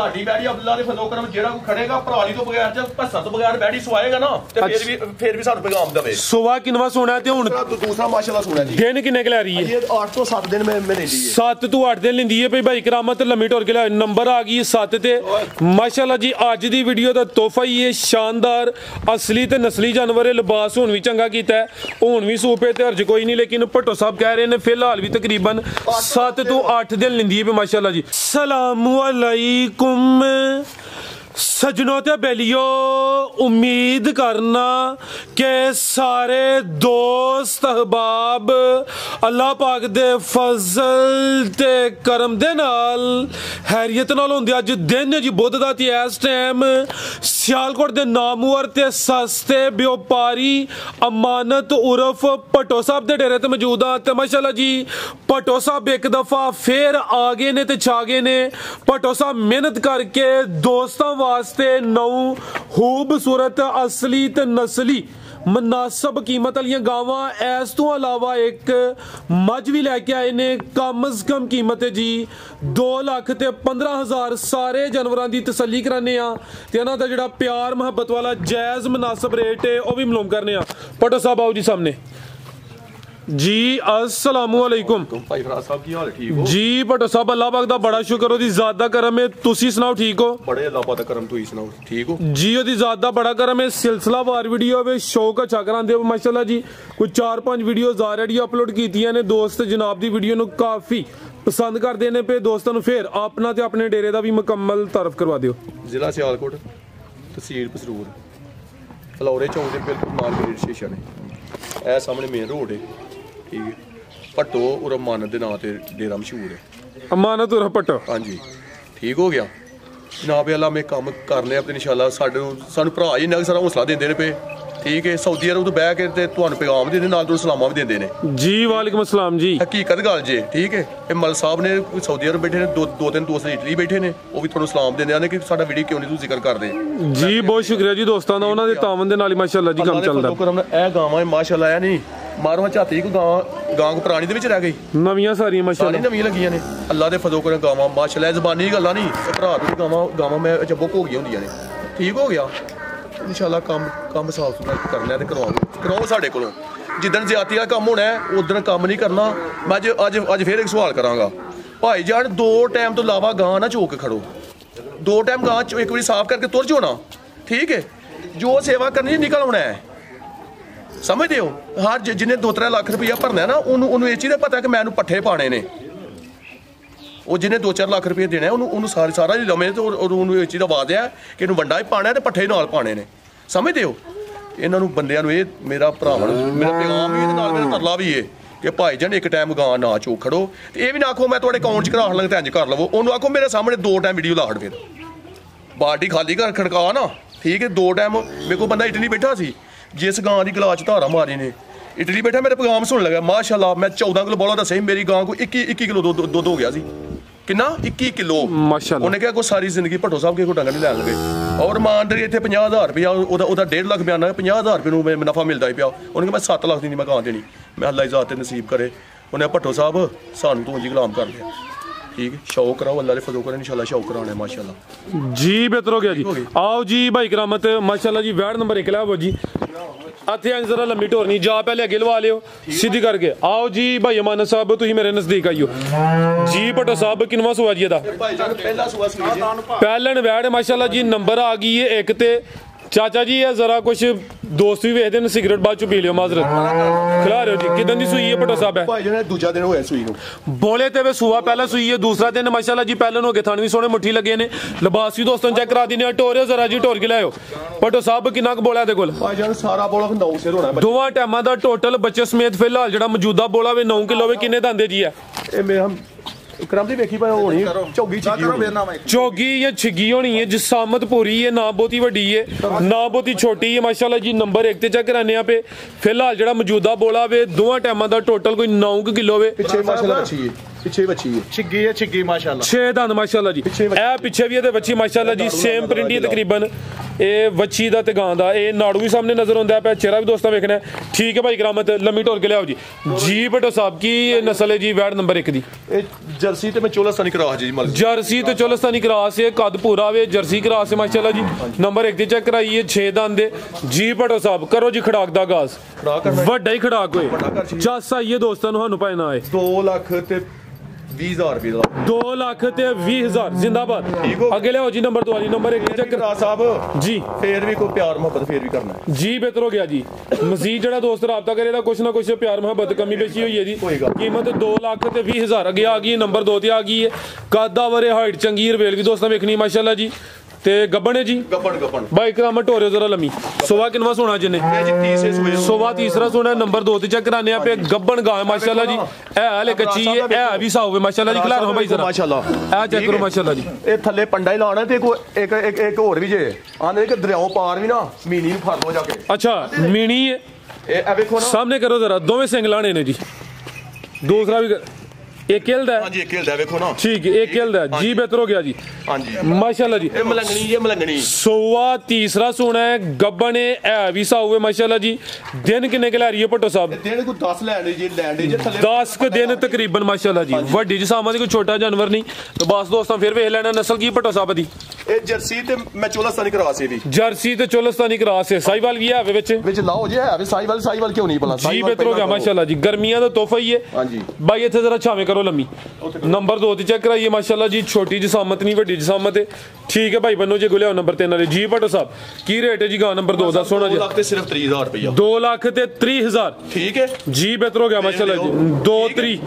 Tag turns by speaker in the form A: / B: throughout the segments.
A: ਸਾਡੀ ਬੈੜੀ ਅਬਦੁੱਲਾ ਦੇ ਫਜ਼ੋ ਕਰਮ ਜਿਹੜਾ ਕੋਈ ਖੜੇਗਾ ਭਰਾਲੀ ਤੋਂ ਬਗੈਰ ਜਾਂ ਭੱਸਾ ਤੋਂ ਬਗੈਰ ਬੈੜੀ ਸਵਾਏਗਾ ਨਾ ਤੇ ਫਿਰ ਵੀ ਸਾਨੂੰ ਪੈਗਾਮ ਦੇਵੇ।
B: ਸੁਵਾ ਕਿੰਨਵਾ ਸੋਣਾ ਤੇ ਹੁਣ
A: ਦੂਸਰਾ ਮਾਸ਼ਾਅੱਲਾ ਸੋਣਾ ਜੀ।
B: ਦਿਨ ਕਿੰਨੇ ਕਿ ਲੈ ਰਹੀ ਹੈ?
A: 8 ਤੋਂ 7 ਦਿਨ ਮੈਂ ਲੈਂਦੀ ਹੈ।
B: 7 ਤੋਂ 8 ਦਿਨ ਲੈਂਦੀ ਹੈ ਭਈ ਭਾਈ ਕਰਾਮਤ ਲੰਮੀ ਟੁਰ ਕੇ ਲੈ ਨੰਬਰ ਆ ਗਈ 7 ਤੇ ਮਾਸ਼ਾਅੱਲਾ ਜੀ। ਅੱਜ ਦੀ ਵੀਡੀਓ ਦਾ ਤੋਹਫਾ ਹੀ ਇਹ ਸ਼ਾਨਦਾਰ ਅਸਲੀ ਤੇ ਨਸਲੀ ਜਾਨਵਰ ਹੈ। ਲਿਬਾਸ ਹੁਣ ਵੀ ਚੰਗਾ ਕੀਤਾ ਹੈ, ਹੁਣ ਵੀ ਸੂਪੇ ਤੇ ਹਰਜ ਕੋਈ ਨਹੀਂ, ਲੇਕਿਨ ਭੱਟੋ ਸਾਹਿਬ ਕਹਿ ਰਹੇ ਨੇ ਫਿਲਹਾਲ ਵੀ ਤਕਰੀਬਨ 7 ਤੋਂ 8 दिन लेंदी है माशाल्लाह जी। सलामु अलैकुम सजनों ते बेलियो, उम्मीद करना कि सारे दोस्त अहबाब अल्लाह पाक दे फजल ते करम दे नाल हैरियत नाल होंदे। अज दिन जी बुध दा ते इस टाइम सियालकोट दे नामवर ते सस्ते व्यापारी अमानत उर्फ भट्टो साहब दे डेरे ते मौजूद हाँ। ते माशाल्लाह जी भट्टो साहब एक दफा फिर आ गए ने ते छा गए ने। भट्टो साहब मेहनत करके दोस्तां वास्ते नौ खूबसूरत असली ते नस्ली मुनासब कीमत वाली गावां इस तो अलावा एक मझ भी लैके आए ने। कम अज कम कीमत है जी 2,15,000। सारे जानवरों की तसल्ली कराने ते इन्हां दा जिहड़ा प्यार मुहब्बत वाला जायज़ मुनासब रेट है वह भी मालूम करने। भट्टो साहब आओ जी सामने जी। अस्सलामु अलैकुम
A: भाई फराज साहब की हाल ठीक हो
B: जी? भट्टो साहब अल्लाह पाक दा बड़ा शुक्र, ओदी ज़ात दा करम है। तुसी सुनाओ ठीक हो?
A: बड़े अल्लाह पाक दा करम, तुसी सुनाओ ठीक हो
B: जी? ओदी ज़ात दा बड़ा करम है। सिलसिलावार वीडियो वे शौक अच्छा करांदे हो माशाल्लाह जी। कोई 4-5 वीडियोज़ ऑलरेडी अपलोड कीतियां ने। दोस्त जनाब दी वीडियो नूं काफ़ी पसंद करदे ने पे। दोस्तां नूं फिर अपना ते अपने डेरे दा भी मुकम्मल तारफ करवा दिओ।
A: जिला सियालकोट, तहसील पसरूर, फलौरे चौक दे बिल्कुल मार्केट स्टेशन है। ए सामने मेन रोड है ठीक है। भट्टो और अमानत के नाम से डेरा मशहूर है।
B: अमानत और भट्टो
A: हाँ जी ठीक हो गया जनाब। अल्लाह में काम कर लिया तो इंशाल्लाह सानू भरा ही इन्ना सारा हौसला देंदे ने पे ठीक है। सऊदी अरब तो बह के ते तुहानू पैगाम देंदे नाल तुहानू सलामा भी देंदे ने
B: जी। वालेकुम अस्सलाम जी।
A: हकीकत गल जे ठीक है। ये मल साहब ने सऊदी अरब बैठे ने, दो तीन दोस्त इटली बैठे ने, वो भी तुहानू सलाम देंदे आने कि साडा वीडियो क्यों नहीं तू जिक्र करदे
B: जी। बहुत शुक्रिया जी दोस्तां दा, उन्हां दे तावन दे नाल माशाल्लाह जी काम चलदा।
A: ए गावां माशाल्लाह है नहीं मारो झाती को गां को पुरानी दे विच रह गई,
B: नवीं सारियां माशाल्लाह
A: नवीं लगियां ने। अल्लाह दे फजल करम गावां माशाल्लाह ज़बानी गल्लां नहीं भरा दी गावां में बुक हो गई होंदियां ने ठीक हो गया। इंशाल्लाह काम साफ सुथरा करना है कराओ साढ़े कोलों। जिदन ज्यादती का काम होना है उदन काम नहीं करना। मैं अज फिर एक सवाल करांगा भाई जान, 2 टाइम तो इलावा गां ना चोक खड़ो, 2 टाइम गां एक बार साफ करके तुर जाना ठीक है। जो सेवा करनी निकल आना है समझते हो। हर जिन्हें 2-3 लाख रुपया भरना है ना उन्होंने ये चीज़ पता कि मैनू पट्ठे पाने ने। वो जिन्हें 2-4 लाख रुपये देना है उन्होंने सारा ही लवे तो उन्होंने ये चीज़ आवाज़ है कि इन्हू वंडा ही पाना है तो पट्ठे नाल पाने ने समझते हो। इन्होंने बंदियां ये मेरा भरावन मेरा पैगाम भी मेरा तरला भी है कि भाई जान एक टाइम गां ना चोक खड़ो। ये भी ना आखो मैं थोड़े अकाउंट च करा लग तो इंज कर लवो। उन्होंने आखो मेरे सामने 2 टाइम वीडियो लाड़ फिर बाल्टी खाली कर खड़का ना ठीक है। 2 टाइम मेरे को बंदा इटली बैठा सी, जिस गां की गलाच धारा मारी ने इटली बैठा मेरे पैगाम सुन लगा माशाल्लाह। मैं 14 किलो बोला दस मेरी गां को 21 किलो दुध हो गया सी। कितना 21 किलो माशाल्लाह। उन्हें क्या कोई सारी जिंदगी भट्टो साहब के को डंगर नहीं लैन लगे। और ईमानदारी इतने 50,000 रुपया 1.5 लाख बयाना 50,000 रुपये मुनाफा मिलता ही पिया। उन्हें मैं 7 लाख दी मैं गां देनी। मैं अल्लाह इजाजत नसीब करे। उन्हें भट्टो साहब सानू तो जी गुलाम कर लिया ठीक है। शौक कराओ अल्लाह ने फजल करे इंशाल्लाह शौक कराने माशाल्लाह जी। बेहतर हो गया जी। आओ जी भाई करामत माशाल्लाह जी। वार्ड नंबर 1 लाओ जी। हथे जरा लंबी ढोरनी जा पहले अगे लवा लियो सीधी करके। आओ जी भाई अमानत साहब तुम मेरे नजदीक आइयो जी। भट्टो साहब किनवा सुआ जी पहलन वैड माशाल्लाह जी। नंबर आ गई है 1 ते चाचा जी है जरा कुछ दोस्त भी वेखते हैं सिगरेट बाद चो पी लियो माजरत खिला रहे हो जी। किदन दी सुई है भट्टो साहब है? भाई जने दूसरा दिन होया सुई नु
B: बोले ते वे सुआ पहला सुई है दूसरा दिन माशाल्लाह जी। पहलन हो गए थान भी सोने मुट्ठी लगे ने लिबास भी दोस्तों चेक करा दिने। टोरे जरा जी टोर के लाओ भट्टो साहब किन्ना क बोला दे कोल?
A: भाई जान सारा बोला 9 सिर होना है।
B: 2 टाइमां दा टोटल बच्चे समेत फिलहाल जेड़ा मौजूदा बोला वे 9 किलो वे किन्ने दांदे जी है?
A: ए मैं हम करमदी वेखी भाई होनी चौगी या छिगी होनी है। जिसामत पूरी है ना बहुती वड्डी है ना बहुती छोटी है माशाल्लाह जी। नंबर 1 ते चेक कराने पे फिलहाल जेड़ा मौजूदा बोला वे 2 टाइमां दा टोटल कोई 9 किलो वे। पीछे माशाल्लाह अच्छी है पीछे बच्ची है छिगी माशाल्लाह
B: 6 दांत माशाल्लाह जी। ए पीछे भी है बच्ची माशाल्लाह जी। सेम प्रिंट है तकरीबन ਇਹ ਵੱਛੀ ਦਾ ਤੇ ਗਾਂ ਦਾ। ਇਹ ਨਾੜੂ ਵੀ ਸਾਹਮਣੇ ਨਜ਼ਰ ਆਉਂਦਾ ਪਿਆ, ਚਿਹਰਾ ਵੀ ਦੋਸਤਾਂ ਵੇਖਣਾ ਠੀਕ ਹੈ ਭਾਈ ਕਰਾਮਤ। ਲੰਮੀ ਢੋਲ ਕੇ ਲਿਆਓ ਜੀ। ਜੀ ਭੱਟੋ ਸਾਹਿਬ ਕੀ ਨਸਲ ਹੈ ਜੀ? ਵੈੜ ਨੰਬਰ 1 ਦੀ
A: ਇਹ ਜਰਸੀ ਤੇ ਮੈਂ ਚੋਲਸਤਾਨੀ ਕਰਾਸ ਜੀ ਮਲ
B: ਜਰਸੀ ਤੇ ਚੋਲਸਤਾਨੀ ਕਰਾਸ ਹੈ, ਕੱਦ ਪੂਰਾ ਵੇ, ਜਰਸੀ ਕਰਾਸ ਹੈ ਮਾਸ਼ਾਅੱਲਾ ਜੀ। ਨੰਬਰ 1 ਦੀ ਚੈੱਕ ਕਰਾਈਏ, 6 ਦੰਦ ਦੇ। ਜੀ ਭੱਟੋ ਸਾਹਿਬ ਕਰੋ ਜੀ ਖੜਾਕ ਦਾ ਆਗਾਜ਼। ਵੱਡਾ ਹੀ ਖੜਾਕ ਹੋਏ, ਚੱਸ ਆਈਏ ਦੋਸਤਾਂ ਨੂੰ ਸਾਨੂੰ ਭਾਈ ਨਾ ਆਏ।
A: 2,20,000 ਰੁਪਏ ਦਾ
B: 2,20,000 ਜ਼ਿੰਦਾਬਾਦ। ਅੱਗੇ ਲਿਆਓ ਜੀ ਨੰਬਰ 2 ਵਾਲੀ। ਨੰਬਰ 1 ਚੈੱਕ
A: ਕਰਾ ਸਾਹਿਬ
B: ਜੀ।
A: ਫੇਰ ਵੀ ਕੋਈ ਪਿਆਰ ਮੁਹੱਬਤ ਫੇਰ ਵੀ ਕਰਨਾ
B: ਜੀ ਬਿਹਤਰ ਹੋ ਗਿਆ ਜੀ। ਮਜ਼ੀਦ ਜਿਹੜਾ ਦੋਸਤ ਰਾਬਤਾ ਕਰੇਗਾ ਕੁਛ ਨਾ ਕੁਛ ਪਿਆਰ ਮੁਹੱਬਤ ਕਮੀ ਪੇਸ਼ੀ ਹੋਈ ਹੈ ਜੀ। ਕੀਮਤ 2,20,000। ਅੱਗੇ ਆ ਗਈ ਨੰਬਰ 2 ਤੇ ਆ ਗਈ ਹੈ। ਕਾਦਾ ਵਰੇ ਹਾਈਟ ਚੰਗੀ, ਰਵੇਲ ਵੀ ਦੋਸਤਾਂ ਵੇਖਣੀ ਮਾਸ਼ਾਅੱਲਾ ਜੀ। ਤੇ ਗੱਬਣ ਹੈ ਜੀ, ਗੱਬਣ ਭਾਈ ਕਰਾਮਤ ਢੋਰੇ ਜ਼ਰਾ ਲੰਮੀ। ਸੋਵਾ ਕਿੰਨਵਾ ਸੋਣਾ ਜਿੰਨੇ? ਸੋਵਾ ਤੀਸਰਾ ਸੋਣਾ। ਨੰਬਰ 2 ਤੇ ਚੈੱਕ ਕਰਾਨੇ ਆਪੇ ਗੱਬਣ ਗਾਂ ਮਾਸ਼ਾਅੱਲਾ ਜੀ। ਇਹ ਹਲੇ ਕੱਚੀ ਹੈ, ਇਹ ਵੀ ਸਾਊ ਮਾਸ਼ਾਅੱਲਾ ਜੀ। ਖਿਲਾ ਰਹਾ ਭਾਈ ਜ਼ਰਾ ਮਾਸ਼ਾਅੱਲਾ। ਇਹ ਚੈੱਕ ਕਰੋ ਮਾਸ਼ਾਅੱਲਾ ਜੀ।
A: ਇਹ ਥੱਲੇ ਪੰਡਾ ਹੀ ਲਾਣਾ ਤੇ ਇੱਕ ਹੋਰ ਵੀ ਜੇ ਆਂਦੇ ਕਿ ਦਰਿਆਓ ਪਾਰ ਵੀ ਨਾ ਮੀਨੀ ਨੂੰ ਫੜ ਲੋ ਜਾ ਕੇ।
B: ਅੱਛਾ ਮੀਨੀ ਹੈ
A: ਇਹ ਵੇਖੋ ਨਾ
B: ਸਾਹਮਣੇ ਕਰੋ ਜ਼ਰਾ। ਦੋਵੇਂ ਸਿੰਘ ਲਾਣੇ ਨੇ ਜੀ। ਦੂਸਰਾ ਵੀ एक खेलता है।
A: हाँ जी एक खेलता है देखो ना।
B: ठीक है एक खेलता है जी। बेहतर हो गया जी।
A: हाँ जी
B: माशाल्लाह जी।
A: ये मलंगनी, ये मलंगनी।
B: सोवा तीसरा सोना है, गब्बन है भी सा हुए माशाल्लाह जी। दिन किन्ने के ला रही है भट्टो साहब?
A: दिन को 10 लैंड जी, लैंड जी थल्ले
B: 10 के दिन तकरीबन माशाल्लाह जी। वड्डी जिसामा दी कोई छोटा जानवर नहीं। तो बस दोस्तों फिर वेख लेना नस्ल की भट्टो साहब दी।
A: ये जर्सी ते मैं चोलस्तानी क्रॉस है भी।
B: जर्सी ते चोलस्तानी क्रॉस है। साहिवाल भी है विच
A: लाओ जी है साहिवाल। साहिवाल क्यों नहीं बोला
B: जी? बेहतर हो गया माशाल्लाह जी। गर्मियां दा तोहफा ही है।
A: हां जी
B: भाई इथे जरा छावे करो लम्मी। नंबर 2 ਤੇ ਚੈੱਕ ਕਰਾਈਏ ਮਾਸ਼ਾਅੱਲਾ ਜੀ। ਛੋਟੀ ਜਸਾਮਤ ਨਹੀਂ ਵੱਡੀ ਜਸਾਮਤ ਹੈ ਠੀਕ ਹੈ ਭਾਈ ਬੰਨੋ ਜੀ। ਗੁਲਿਆ ਨੰਬਰ 3 ਵਾਲੇ ਜੀ ਭੱਟੋ ਸਾਹਿਬ ਕੀ ਰੇਟ ਹੈ ਜੀ ਗਾਂ ਨੰਬਰ 2 ਦਾ? ਸੋਣਾ ਜੀ
A: 2 ਲੱਖ ਤੇ ਸਿਰਫ 30,000 ਰੁਪਇਆ।
B: 2,30,000
A: ਠੀਕ ਹੈ
B: ਜੀ। ਬਿਹਤਰ ਹੋ ਗਿਆ ਮਾਸ਼ਾਅੱਲਾ ਜੀ। 2,30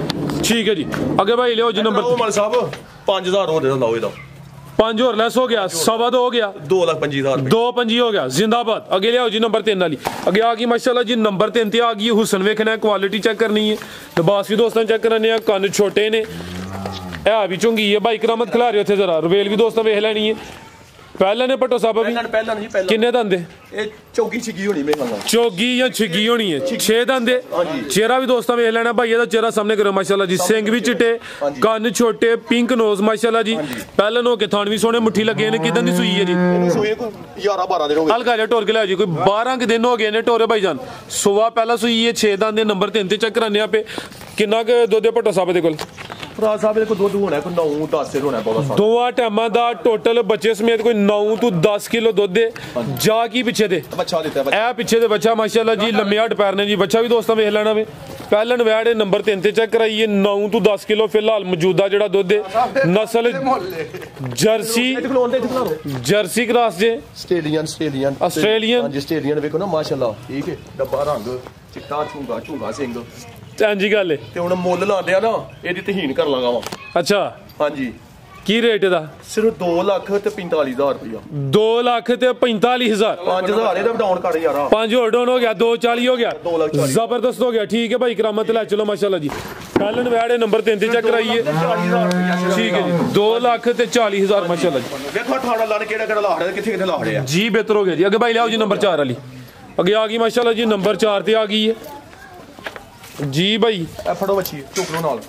B: ਠੀਕ ਹੈ ਜੀ। ਅੱਗੇ ਭਾਈ ਲਿਓ ਜੀ ਨੰਬਰ
A: ਮਲ ਸਾਹਿਬ 5,000 ਹੋਰ ਦੇ ਲਾਓ ਇਹਦਾ।
B: 5 ਹੋਰ ਲੈਸ ਹੋ ਗਿਆ, 2.25 ਹੋ ਗਿਆ,
A: 2,25,000
B: 2.25 ਹੋ ਗਿਆ जिंदाबाद। अगे लियाओ जी नंबर 3 वाली। अगे आ गई माशाल्लाह जी नंबर 3 ते आ गई। हुसन वेखना है, क्वालिटी चेक करनी है, लिबास भी दोस्तों चेक करने हैं। कन्न छोटे ने है भी चुंगी है भाई करामत खिला रहे थे जरा। रवेल भी दोस्तों वेख लैनी है। पहले ने भट्टो साहब किन्ने दंदे?
A: चौगी छिगी होनी मेरे ख्याल
B: चौगी या छिगी होनी है। 6 दंदे। चेहरा भी दोस्तों वेख लेना भाई। ਇਹਦਾ ਚਿਹਰਾ ਸਾਹਮਣੇ ਕਰੋ ਮਾਸ਼ਾਅੱਲਾ ਜੀ। ਸਿੰਗ ਵੀ ਚਿੱਟੇ, ਕੰਨ ਛੋਟੇ, ਪਿੰਕ ਨੋਜ਼ ਮਾਸ਼ਾਅੱਲਾ ਜੀ। ਪਹਿਲਨ ਹੋ ਕੇ ਥਣ ਵੀ ਸੋਹਣੇ ਮੁੱਠੀ ਲੱਗੇ ਨੇ। ਕਿਦਾਂ ਦੀ ਸੂਈ ਹੈ ਜੀ?
A: ਇਹਨੂੰ ਸੂਈ ਕੋ 11-12 ਦਿਨ ਹੋ ਗਏ।
B: ਹਲਕਾ ਜਿਹਾ ਟੋਰ ਕੇ ਲਿਆ ਜੀ। ਕੋਈ 12 ਕਿ ਦਿਨ ਹੋ ਗਏ ਨੇ ਟੋਰੇ ਭਾਈ ਜਾਨ। ਸੁਬਾ ਪਹਿਲਾ ਸੂਈ ਹੈ 6 ਦੰਦ ਦੇ। ਨੰਬਰ 3 ਤੇ ਚੈੱਕ ਕਰਾਨੇ ਆਪੇ ਕਿੰਨਾ ਕੁ ਦੁੱਧ ਭੱਟੋ ਸਾਹਿਬ ਦੇ ਕੋਲ?
A: ਭਰਾ ਸਾਹਿਬ ਦੇ ਕੋਲ ਦੁੱਧ ਹੋਣਾ ਕੋਈ 9-10 ਹੋਣਾ ਬਹੁਤ।
B: ਦੋਵਾਂ ਟਾਈਮਾਂ ਦਾ ਟੋਟਲ ਬੱਚੇ ਸਮੇਤ ਕੋਈ 9 ਤੋਂ 10 ਕਿਲੋ ਦੁੱਧ ਹੈ। ਜਾ ਕੀ ਪਿੱਛੇ ਦੇ
A: ਬੱਚਾ ਦਿੱਤਾ
B: ਇਹ ਪਿੱਛੇ ਦੇ ਬੱਚਾ ਮਾਸ਼ਾਅੱਲਾ ਜੀ। ਲੰਮੇ ਹੱਡ ਪੈਰ ਨੇ ਜੀ। ਬੱਚਾ ਵੀ ਦੋਸਤਾਂ ਵੇਖ ਲੈਣਾ ਵੇ। ਪਹਿਲਨ ਵੈੜ ਨੰਬਰ 3 ਤੇ ਚੈੱਕ ਕਰਾਈਏ 9 ਤੋਂ 10 ਕਿਲੋ ਫਿਲਹਾਲ ਮੌਜੂਦਾ ਜਿਹੜਾ ਦੁੱਧ ਹੈ। ਨਸਲ ਜਰਸੀ ਕਰਾਸ ਜੇ
A: ਆਸਟ੍ਰੇਲੀਅਨ ਹਾਂਜੀ ਆਸਟ੍ਰੇਲੀਅਨ ਵੇਖੋ ਨਾ ਮਾਸ਼ਾਅੱਲਾ। ਠੀਕ ਹੈ ਡੱਬਾ ਰੰਗ ਚਿੱਟਾ ਝੂਗਾ ਸਿੰਘ
B: ਹਾਂਜੀ ਗੱਲ ਹੈ।
A: ਤੇ ਹੁਣ ਮੁੱਲ ਲਾਉਂਦੇ ਆ ਨਾ ਇਹਦੀ ਤਹੀਨ ਕਰ ਲਾਂਗਾ ਵਾ।
B: ਅੱਛਾ
A: ਹਾਂਜੀ
B: ਕੀ ਰੇਟ ਇਹਦਾ?
A: ਸਿਰਫ 2,45,000 ਰੁਪਇਆ।
B: 2,45,000
A: 5,000 ਇਹਦਾ ਡਾਊਨ ਕਰ ਯਾਰ।
B: 5 ਹੋਰ ਡਾਊਨ ਹੋ ਗਿਆ 2,40 ਹੋ ਗਿਆ। ਜ਼ਬਰਦਸਤ ਹੋ ਗਿਆ ਠੀਕ ਹੈ ਭਾਈ ਕਰਾਮਤ ਲੈ ਚਲੋ ਮਾਸ਼ਾਅੱਲਾ ਜੀ। ਕੱਲਨ ਵੈੜੇ ਨੰਬਰ 3 ਤੇ ਚੈੱਕ ਕਰਾਈਏ ਠੀਕ ਹੈ ਜੀ। 2,40,000 ਮਾਸ਼ਾਅੱਲਾ ਜੀ।
A: ਵੇਖੋ ਠਾਣਾ ਲਾਣ ਕਿਹੜਾ ਲਾ ਰਿਹਾ ਕਿੱਥੇ ਲਾ ਰਿਹਾ
B: ਜੀ। ਬਿਹਤਰ ਹੋ ਗਿਆ ਜੀ। ਅੱਗੇ ਭਾਈ ਲਿਆਓ ਜੀ ਨੰਬਰ 4 ਵਾਲੀ। ਅੱਗੇ ਆ ਗਈ ਮਾਸ਼ਾਅੱਲਾ ਜੀ ਨੰਬਰ 4 ਤੇ ਆ ਗਈ ਹੈ ਜੀ ਭਾਈ।
A: ਇਹ ਫੜੋ ਬੱਚੀ ਝੁਕਰੋ ਨਾਲ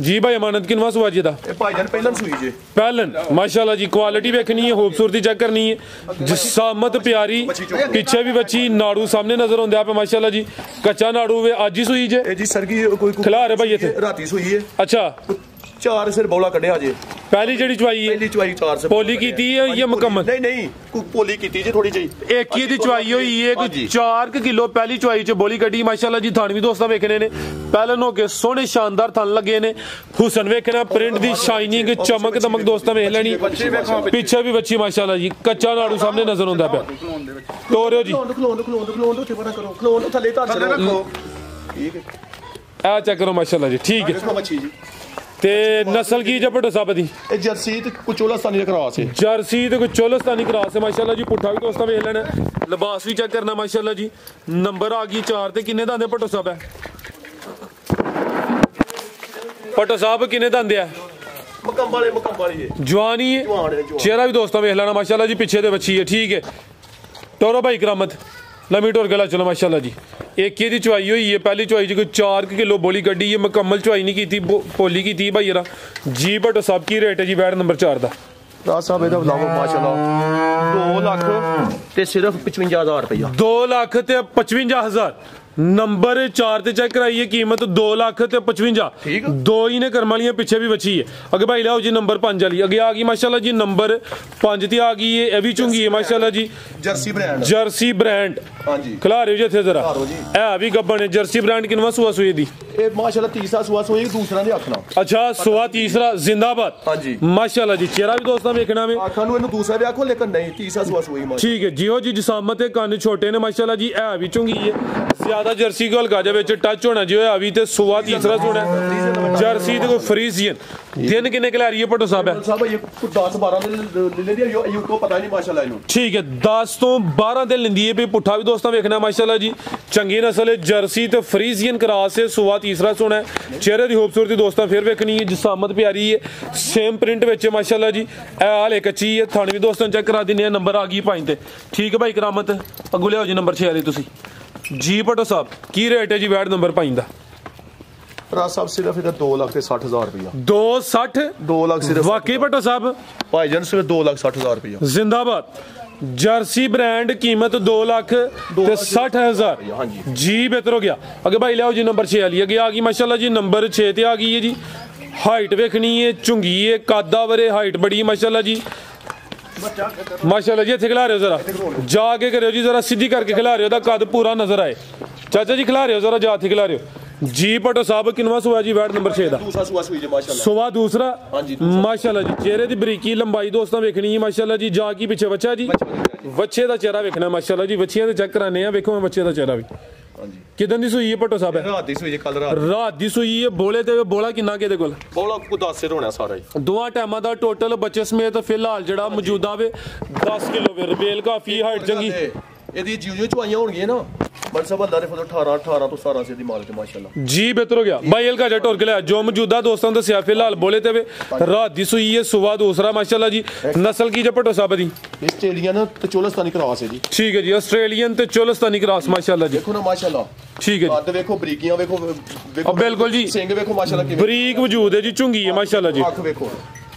B: ਜੀ ਭਾਈ। ਅਮਾਨਤ ਕਿਨਵਾ ਸੁਆਜੀ ਦਾ?
A: ਇਹ ਭਾਈਜਾਨ ਪਹਿਲਨ ਸੂਈ ਜੇ।
B: ਪਹਿਲਨ ਮਾਸ਼ਾਅੱਲਾ ਜੀ। ਕੁਆਲਿਟੀ ਵੇਖਣੀ ਹੈ, ਖੂਬਸੂਰਤੀ ਚੈੱਕ ਕਰਨੀ ਹੈ। ਜਿਸਾਮਤ ਪਿਆਰੀ, ਪਿੱਛੇ ਵੀ ਬੱਚੀ, ਨਾੜੂ ਸਾਹਮਣੇ ਨਜ਼ਰ ਆਉਂਦਾ ਪਿਆ ਮਾਸ਼ਾਅੱਲਾ ਜੀ। ਕੱਚਾ ਨਾੜੂ ਵੇ ਅੱਜ ਹੀ ਸੂਈ ਜੇ।
A: ਇਹ ਜੀ ਸਰਗੀ ਕੋਈ
B: ਖਿਲਾ ਰਹੇ ਭਾਈ ਇੱਥੇ
A: ਰਾਤੀ ਸੂਈ ਹੈ।
B: ਅੱਛਾ
A: 4 ਸਿਰ ਬੌਲਾ ਕੱਢਿਆ ਜੇ।
B: ਪਹਿਲੀ ਜਿਹੜੀ ਚਵਾਈ ਹੈ
A: ਪਹਿਲੀ ਚਵਾਈ 4 ਸਿਰ
B: ਪੋਲੀ ਕੀਤੀ ਹੈ ਜਾਂ ਮੁਕੰਮਲ?
A: ਨਹੀਂ ਪੋਲੀ ਕੀਤੀ ਜੇ ਥੋੜੀ ਜਿਹੀ।
B: ਇੱਕ ਹੀ ਦੀ ਚਵਾਈ ਹੋਈ ਹੈ ਕੋਈ 4 ਕਿਲੋ ਪਹਿਲੀ ਚਵਾਈ ਚ ਬੋਲੀ ਕੱਢੀ ਮਾਸ਼ਾਅੱਲਾ ਜੀ। ਥਣ ਵੀ ਦੋਸਤਾਂ ਵੇਖਣੇ ਨੇ ਪਹਿਲਨ ਹੋ ਕੇ ਸੋਹਣੇ ਸ਼ਾਨਦਾਰ ਥਣ ਲੱਗੇ ਨੇ। ਹੁਸਨ ਵੇਖਣਾ, ਪ੍ਰਿੰਟ ਦੀ ਸ਼ਾਈਨਿੰਗ, ਚਮਕ ਦਮਕ ਦੋਸਤਾਂ ਵੇਖ ਲੈਣੀ। ਪਿੱਛੇ ਵੀ ਬੱਚੀ ਮਾਸ਼ਾਅੱਲਾ ਜੀ। ਕੱਚਾ ਨਾੜੂ ਸਾਹਮਣੇ ਨਜ਼ਰ ਆਉਂਦਾ ਪਿਆ। ਤੋਰਿਓ ਜੀ
A: ਖਲੋਣ ਥੱਲੇ ਧਰ ਰੱਖੋ। ਠੀਕ ਹੈ
B: ਆ ਚੈੱਕ ਕਰੋ ਮਾਸ਼ਾਅੱਲਾ ਜੀ। ਠੀਕ ਹੈ
A: ਬੱਚੀ ਜੀ।
B: ਤੇ ਨਸਲ ਕੀ ਜੇ ਭੱਟੋ ਸਾਹਿਬ ਦੀ?
A: ਇਹ ਜਰਸੀ ਤੇ ਚੋਲਸਤਾਨੀ ਦਾ ਕਰਾਸ ਹੈ।
B: ਜਰਸੀ ਤੇ ਕੋਈ ਚੋਲਸਤਾਨੀ ਕਰਾਸ ਹੈ ਮਾਸ਼ਾਅੱਲਾ ਜੀ। ਪੁੱਠਾ ਵੀ ਦੋਸਤਾਂ ਵੇਖ ਲੈਣਾ, ਲਿਬਾਸ ਵੀ ਚੈੱਕ ਕਰਨਾ ਮਾਸ਼ਾਅੱਲਾ ਜੀ। ਨੰਬਰ ਆ ਗਈ 4 ਤੇ ਕਿੰਨੇ ਦੰਦੇ ਭੱਟੋ ਸਾਹਿਬ ਹੈ? ਭੱਟੋ ਸਾਹਿਬ ਕਿੰਨੇ ਦੰਦੇ ਆ?
A: ਮੁਕੰਮਲ
B: ਜਵਾਨੀ ਹੈ। ਚਿਹਰਾ ਵੀ ਦੋਸਤਾਂ ਵੇਖ ਲੈਣਾ ਮਾਸ਼ਾਅੱਲਾ ਜੀ। ਪਿੱਛੇ ਦੇ ਬੱਚੀ ਹੈ ਠੀਕ ਹੈ। ਟੋਰੋ ਭਾਈ ਕਰਾਮਤ ਲੰਮੀ ਟੋਰ ਗਲਾ ਚਲੋ ਮਾਸ਼ਾਅੱਲਾ ਜੀ। ਇੱਕ ਇਹਦੀ ਚਵਾਈ ਹੋਈ ਹੈ। ਪਹਿਲੀ ਚਵਾਈ 'ਚ ਕੋਈ 4 ਕਿਲੋ ਬੋਲੀ ਕੱਢੀ ਹੈ। ਮੁਕੰਮਲ ਚਵਾਈ ਨਹੀਂ ਕੀਤੀ, ਪੋਲੀ ਕੀਤੀ ਭਾਈ ਯਾਰ ਜੀ। ਭੱਟੋ ਸਾਹਿਬ ਕੀ ਰੇਟ ਹੈ ਜੀ ਵੈੜ ਨੰਬਰ 4 ਦਾ?
A: ਰਾਜ ਸਾਹਿਬ ਇਹਦਾ ਬਲਾਵੋ ਮਾਸ਼ਾਅੱਲਾ 2 ਲੱਖ ਤੇ ਸਿਰਫ 55000 ਰੁਪਇਆ
B: 2 ਲੱਖ ਤੇ 55000 ਨੰਬਰ 4 ਤੇ ਚੈੱਕ ਕਰਾਈਏ ਕੀਮਤ 2 ਲੱਖ ਤੇ 55
A: ਠੀਕ
B: ਦੋ ਹੀ ਨੇ ਕਰਮ ਵਾਲੀਆਂ ਪਿੱਛੇ ਵੀ ਬੱਚੀ ਹੈ ਅੱਗੇ ਭਾਈ ਲਿਆਓ ਜੀ ਨੰਬਰ 5 ਵਾਲੀ ਅੱਗੇ ਆ ਗਈ ਮਾਸ਼ਾਅੱਲਾ ਜੀ ਨੰਬਰ 5 ਤੇ ਆ ਗਈ ਹੈ ਇਹ ਵੀ ਚੁੰਗੀ ਹੈ ਮਾਸ਼ਾਅੱਲਾ ਜੀ ਜਰਸੀ ਬ੍ਰਾਂਡ
A: ਹਾਂਜੀ
B: ਖਿਲਾ ਰਹੇ ਜੀ ਇੱਥੇ ਜ਼ਰਾ
A: ਜੀ
B: ਇਹ ਵੀ ਗੱਬਣ ਹੈ ਜਰਸੀ ਬ੍ਰਾਂਡ ਕਿੰਨਵਾਂ ਸੂਆ ਸੂਏ ਦੀ
A: ਇਹ ਮਾਸ਼ਾਅੱਲਾ ਤੀਸਰਾ ਸੂਆ ਸੋਈ ਦੂਸਰਾ ਦੇ ਹੱਥ ਨਾਲ
B: ਅੱਛਾ ਸੂਆ ਤੀਸਰਾ ਜ਼ਿੰਦਾਬਾਦ
A: ਹਾਂਜੀ
B: ਮਾਸ਼ਾਅੱਲਾ ਜੀ ਚਿਹਰਾ ਵੀ ਦੋਸਤਾਂ ਵੇਖਣਾ ਵੇ
A: ਆਖਾਂ ਨੂੰ ਇਹਨੂੰ ਦੂਸਰਾ ਵੀ ਆਖੋ ਲੇਕਿਨ ਨਹੀਂ ਤੀਸਰਾ ਸੂਆ ਸੋਈ ਮਾਸ਼ਾਅੱਲਾ
B: ਠੀਕ ਹੈ ਜਿਓ ਜੀ ਜਸਾਮਤ ਤੇ ਕੰਨ ਛੋਟੇ ਨੇ ਮਾਸ਼ਾਅੱਲਾ ਜੀ ਇਹ ਵੀ ਚੁੰਗੀ ਹੈ ਜ਼ਿਆਦਾ ਜਰਸੀ ਕੋਲ ਗਾਜਾ ਵਿੱਚ ਟੱਚ ਹੋਣਾ ਜੀ ਹੋਇਆ ਵੀ ਤੇ ਸੂਆ ਤੀਸਰਾ ਸੋਣਾ ਜਰਸੀ ਤੇ ਕੋਈ ਫਰੀਜ਼ੀਅਨ ਦਿਨ ਕਿੰਨੇ ਕਿ ਲੈ ਰਹੀ ਹੈ ਭੱਟੋ ਸਾਹਿਬ ਹੈ
A: ਸਾਹਿਬ ਇਹ 10 12 ਦਿਨ ਲੈਂਦੀ ਹੈ ਇਹ ਕੋ ਪਤਾ ਨਹੀਂ ਮਾਸ਼ਾਅੱਲਾ ਇਹਨੂੰ
B: ਠੀਕ ਹੈ 10 ਤੋਂ 12 ਦਿਨ ਲੈਂਦੀ ਹੈ ਵੀ ਪੁੱਠਾ ਵੀ ਦੋਸਤਾਂ ਵੇਖਣਾ ਮਾਸ਼ਾਅੱਲਾ ਜੀ ਚੰਗੀ ਨਸਲ ਹੈ ਜਰਸੀ ਤੇ ਫਰੀਜ਼ੀਅਨ ਕਰਾਸ ਹੈ ਸੂਆ ਤੀਸਰਾ ਸੋਣਾ ਚਿਹਰੇ ਦੀ ਖੂਬਸੂਰਤੀ ਦੋਸਤਾਂ ਫਿਰ ਵੇਖਣੀ ਹੈ ਜਸਾਮਤ ਪਿਆਰੀ ਹੈ ਸੇਮ ਪ੍ਰਿੰਟ ਵਿੱਚ ਮਾਸ਼ਾਅੱਲਾ ਜੀ ਇਹ ਹਾਲੇ ਕੱਚੀ ਹੈ ਥਣ ਵੀ ਦੋਸਤਾਂ ਚੈੱਕ ਕਰਾ ਦਿੰਦੇ ਆ ਨੰਬਰ ਆ ਗਈ 5 ਤੇ ਠੀਕ ਹੈ ਭਾਈ ਕਰਾਮਤ ਅੱਗੂ ਲਿਆਓ ਜੀ ਨੰਬਰ 6 ਵਾਲੀ ਤੁਸੀਂ ਜੀ ਭੱਟੋ ਸਾਹਿਬ ਕੀ ਰੇਟ ਹੈ ਜੀ ਵੈਟ ਨੰਬਰ 5 ਦਾ
A: ਰਾਜ ਸਾਹਿਬ ਸਿਰਫ ਇਹਦਾ 2,60,000 ਰੁਪਇਆ
B: 260
A: 2 ਲੱਖ ਸਿਰਫ
B: ਵਾਕਈ ਭੱਟੋ ਸਾਹਿਬ
A: ਭਾਈਜਾਨ ਸਿਰਫ 2,60,000 ਰੁਪਇਆ
B: ਜ਼ਿੰਦਾਬਾਦ ਜਰਸੀ ਬ੍ਰਾਂਡ ਕੀਮਤ 2,60,000
A: ਹਾਂਜੀ
B: ਜੀ ਬਿਹਤਰ ਹੋ ਗਿਆ ਅੱਗੇ ਭਾਈ ਲਿਆਓ ਜੀ ਨੰਬਰ 6 ਵਾਲੀ ਅੱਗੇ ਆ ਗਈ ਮਾਸ਼ਾਅੱਲਾ ਜੀ ਨੰਬਰ 6 ਤੇ ਆ ਗਈ ਹੈ ਜੀ ਹਾਈਟ ਵੇਖਣੀ ਹੈ ਝੁੰਗੀ ਹੈ ਕਾਦਾ ਵਰੇ ਹਾਈਟ ਬੜੀ ਮਾਸ਼ਾਅੱਲਾ ਜੀ ਮਾਸ਼ਾਅੱਲਾ ਜੀ ਇੱਥੇ ਖਿਲਾ ਰਹੇ ਹੋ ਜ਼ਰਾ ਜਾ ਕੇ ਕਰਿਓ ਜੀ ਜ਼ਰਾ ਸਿੱਧੀ ਕਰਕੇ ਖਿਲਾ ਰਹੇ ਹੋ ਦਾ ਕੱਦ ਪੂਰਾ ਨਜ਼ਰ ਆਏ ਚਾਚਾ ਜੀ ਖਿਲਾ ਰਹੇ ਹੋ ਜ਼ਰਾ ਜਾ ਕੇ ਖਿਲਾ ਰਹੇ ਹੋ ਜੀ ਭੱਟੋ ਸਾਹਿਬ ਕਿੰਨਵਾਂ ਸੂਆ ਜੀ ਵੈਟ ਨੰਬਰ 6 ਦਾ
A: ਦੂਸਰਾ ਸੂਆ ਸੂਈ ਜੇ ਮਾਸ਼ਾਅੱਲਾ
B: ਸੂਆ ਦੂਸਰਾ
A: ਹਾਂਜੀ
B: ਮਾਸ਼ਾਅੱਲਾ ਜੀ ਚਿਹਰੇ ਦੀ ਬਰੀਕੀ ਲੰਬਾਈ ਦੋਸਤਾਂ ਵੇਖਣੀ ਹੈ ਮਾਸ਼ਾਅੱਲਾ ਜੀ ਜਾ ਕੀ ਪਿੱਛੇ ਬੱਚਾ ਜੀ ਬੱਚੇ ਦਾ ਚਿਹਰਾ ਵੇਖਣਾ ਮਾਸ਼ਾਅੱਲਾ ਜੀ ਬੱਚੀਆਂ ਦੇ ਚੈੱਕ ਕਰਾਣੇ ਆ ਵੇਖੋ ਮੈਂ ਬੱਚੇ ਦਾ ਚਿਹਰਾ ਵੀ
A: ਹਾਂਜੀ
B: ਕਿਦਾਂ ਦੀ ਸੂਈ ਹੈ ਭੱਟੋ ਸਾਹਿਬ
A: ਰਾਤ ਦੀ ਸੂਈ ਜੇ ਕੱਲ
B: ਰਾਤ ਦੀ ਸੂਈ ਹੈ ਬੋਲੇ ਤੇ ਬੋਲਾ ਕਿੰਨਾ ਕਿਹਦੇ ਕੋਲ
A: ਬੋਲਾ ਕੋ 10 ਸਿਰ ਹੋਣਾ ਸਾਰਾ ਹੀ
B: ਦੋਆਂ ਟਾਈਮਾਂ ਦਾ ਟੋਟਲ ਬੱਚੇ ਸਮੇਤ ਫਿਲਹਾਲ ਜਿਹੜਾ ਮੌਜੂਦਾ ਵੇ 10 ਕਿਲੋ ਵੇ ਰਬੇਲ ਕਾਫੀ ਹਾਈਟ ਚੰਗੀ
A: ਇਹਦੀ ਜਿਉਂ ਚੁਆਈਆਂ ਹੋਣਗੀਆਂ ਨਾ ਮਨ ਸਭ ਅੱਲਾ ਨੇ ਫਜ਼ਲ 18 ਤੋਂ 17 ਸੇ ਦੀ ਮਾਲ ਚ ਮਾਸ਼ਾਅੱਲਾ
B: ਜੀ ਬਿਹਤਰ ਹੋ ਗਿਆ ਬਾਈ ਹਲਕਾ ਜਿਹਾ ਟੋਰ ਕੇ ਲਿਆ ਜੋ ਮੌਜੂਦਾ ਦੋਸਤਾਂ ਨੂੰ ਦੱਸਿਆ ਫਿਲਹਾਲ ਬੋਲੇ ਤੇ ਵੇ ਰਾਤ ਦੀ ਸੂਈ ਹੈ ਸੂਆ ਦੂਸਰਾ ਮਾਸ਼ਾਅੱਲਾ ਜੀ ਨਸਲ ਕੀ ਜੇ ਭੱਟੋ ਸਾਹਿਬ ਦੀ
A: ਆਸਟ੍ਰੇਲੀਅਨ ਤੇ ਚੋਲਸਤਾਨੀ ਕਰਾਸ ਹੈ ਜੀ
B: ਠੀਕ ਹੈ ਜੀ ਆਸਟ੍ਰੇਲੀਅਨ ਤੇ ਚੋਲਸਤਾਨੀ ਕਰਾਸ ਮਾਸ਼ਾਅੱਲਾ ਜੀ
A: ਦੇਖੋ ਨਾ ਮਾਸ਼ਾਅੱਲਾ
B: ਠੀਕ ਹੈ ਜੀ
A: ਕੱਦ ਵੇਖੋ ਬਰੀਕੀਆਂ ਵੇਖੋ
B: ਬਿਲਕੁਲ ਜੀ
A: ਸਿੰਘ ਵੇਖੋ ਮਾਸ਼ਾਅੱਲਾ ਕਿਵੇਂ
B: ਬਰੀਕ ਵਜੂਦ ਹੈ ਜੀ ਝੁੰਗੀ ਹੈ ਮਾਸ਼ਾਅੱਲਾ ਜੀ
A: ਅੱਖ ਵੇਖੋ